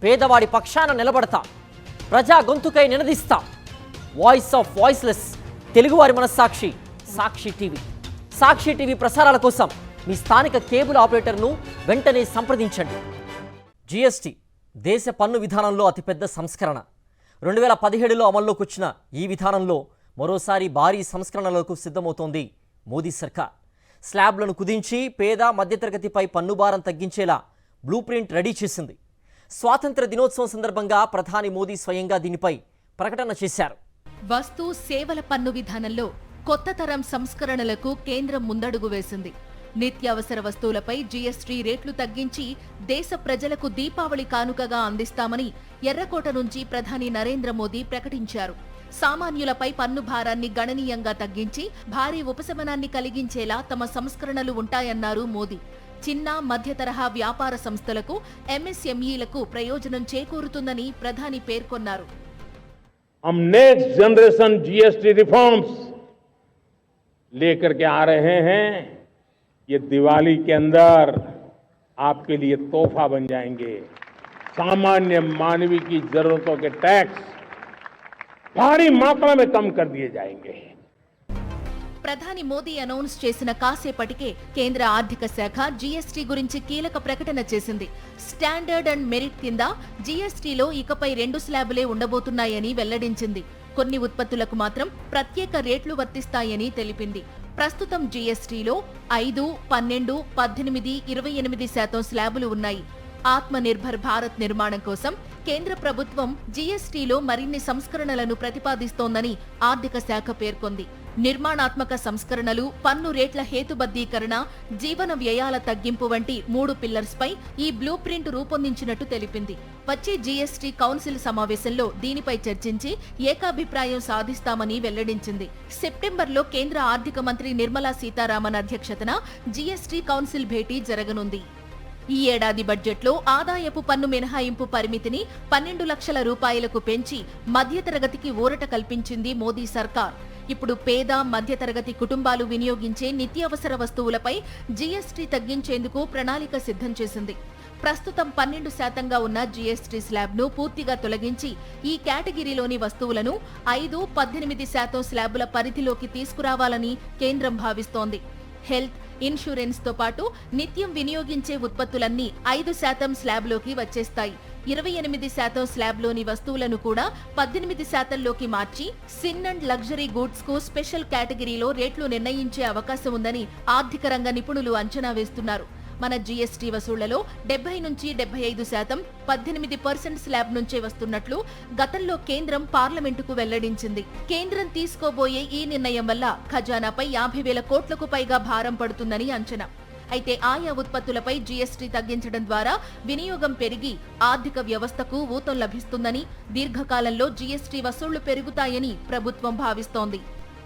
పేదవాడి పక్షాన నిలబడతా, ప్రజా గొంతుకై నినదిస్తా. వాయిస్ ఆఫ్ వాయిస్లెస్, తెలుగువారి మనస్సాక్షి, సాక్షి టీవీ. సాక్షి టీవీ ప్రసారాల కోసం మీ స్థానిక కేబుల్ ఆపరేటర్ను వెంటనే సంప్రదించండి. జీఎస్టీ దేశ పన్ను విధానంలో అతిపెద్ద సంస్కరణ. 2017లో అమల్లోకి వచ్చిన ఈ విధానంలో మరోసారి భారీ సంస్కరణలకు సిద్ధమవుతోంది మోదీ సర్కార్. స్లాబ్లను కుదించి పేద మధ్యతరగతిపై పన్నుభారం తగ్గించేలా బ్లూ ప్రింట్ రెడీ చేసింది. స్వాతంత్ర దినోత్సవం సందర్భంగా ప్రధాని మోదీ స్వయంగా దీనిపై ప్రకటన చేశారు. వస్తు సేవల పన్ను విధానంలో కొత్త తరం సంస్కరణలకు కేంద్రం ముందడుగు వేసింది. నిత్యావసర వస్తువులపై జీఎస్టీ రేట్లు తగ్గించి దేశ ప్రజలకు దీపావళి కానుకగా అందిస్తామని ఎర్రకోట నుంచి ప్రధాని నరేంద్ర మోదీ ప్రకటించారు. సామాన్యులపై పన్ను భారాన్ని గణనీయంగా తగ్గించి భారీ ఉపశమనాన్ని కలిగించేలా తమ సంస్కరణలు ఉంటాయన్నారు మోదీ. చిన్న మధ్య తరహా వ్యాపార సంస్థలకు, ఎంఎస్ఎంఈలకు ప్రయోజనం చేకూరుతుందని ప్రధాని పేర్కొన్నారు. हम नेक्स्ट जनरेशन जीएसटी रिफॉर्म्स लेकर के आ रहे हैं. ये दिवाली के अंदर आपके लिए तोहफा बन जाएंगे. सामान्य मानवीय की जरूरतों के टैक्स भारी मात्रा में कम कर दिए जाएंगे. ప్రధాని మోదీ అనౌన్స్ చేసిన కాసేపటికే కేంద్ర ఆర్థిక శాఖ జీఎస్టీ గురించి కీలక ప్రకటన చేసింది. స్టాండర్డ్ అండ్ మెరిట్ కింద జీఎస్టీలో ఇకపై 2 స్లాబులే ఉండబోతున్నాయని వెల్లడించింది. కొన్ని ఉత్పత్తులకు మాత్రం ప్రత్యేక రేట్లు వర్తిస్తాయని తెలిపింది. ప్రస్తుతం జీఎస్టీలో 5, 12, 18, 28% స్లాబులు ఉన్నాయి. ఆత్మ నిర్భర్ భారత్ నిర్మాణం కోసం కేంద్ర ప్రభుత్వం జీఎస్టీలో మరిన్ని సంస్కరణలను ప్రతిపాదిస్తోందని ఆర్థిక శాఖ పేర్కొంది. నిర్మాణాత్మక సంస్కరణలు, పన్ను రేట్ల హేతుబద్ధీకరణ, జీవన వ్యయాల తగ్గింపు వంటి 3 పిల్లర్స్ పై ఈ బ్లూ ప్రింట్ రూపొందించినట్టు తెలిపింది. వచ్చే జీఎస్టీ కౌన్సిల్ సమావేశంలో దీనిపై చర్చించి ఏకాభిప్రాయం సాధిస్తామని వెల్లడించింది. సెప్టెంబర్లో కేంద్ర ఆర్థిక మంత్రి నిర్మలా సీతారామన్ అధ్యక్షతన జీఎస్టీ కౌన్సిల్ భేటీ జరగనుంది. ఈ ఏడాది బడ్జెట్లో ఆదాయపు పన్ను మినహాయింపు పరిమితిని 12 లక్షల రూపాయలకు పెంచి మధ్యతరగతికి ఊరట కల్పించింది మోదీ సర్కార్. ఇప్పుడు పేద మధ్యతరగతి కుటుంబాలు వినియోగించే నిత్యావసర వస్తువులపై జీఎస్టీ తగ్గించేందుకు ప్రణాళిక సిద్ధం చేసింది. ప్రస్తుతం 12% ఉన్న జీఎస్టీ స్లాబ్ను పూర్తిగా తొలగించి ఈ కేటగిరీలోని వస్తువులను 5, 18% స్లాబుల పరిధిలోకి తీసుకురావాలని కేంద్రం భావిస్తోంది. హెల్త్, ఇన్సూరెన్స్ తో పాటు నిత్యం వినియోగించే ఉత్పత్తులన్నీ 5% స్లాబ్లోకి వచ్చేస్తాయి. 28% స్లాబ్లోని వస్తువులను కూడా 18%లోకి మార్చి సిన్ అండ్ లగ్జరీ గూడ్స్ కు స్పెషల్ కేటగిరీలో రేట్లు నిర్ణయించే అవకాశం ఉందని ఆర్థిక రంగ నిపుణులు అంచనా వేస్తున్నారు. మన జీఎస్టీ వసూళ్లలో 70 నుంచి 75% 18% స్లాబ్ నుంచే వస్తున్నట్లు గతంలో కేంద్రం పార్లమెంటుకు వెల్లడించింది. కేంద్రం తీసుకోబోయే ఈ నిర్ణయం వల్ల ఖజానాపై 50,000 కోట్లకు పైగా భారం పడుతుందని అంచనా. అయితే ఆయా ఉత్పత్తులపై జీఎస్టీ తగ్గించడం ద్వారా వినియోగం పెరిగి ఆర్థిక వ్యవస్థకు ఊతం లభిస్తుందని, దీర్ఘకాలంలో జీఎస్టీ వసూళ్లు పెరుగుతాయని ప్రభుత్వం భావిస్తోంది.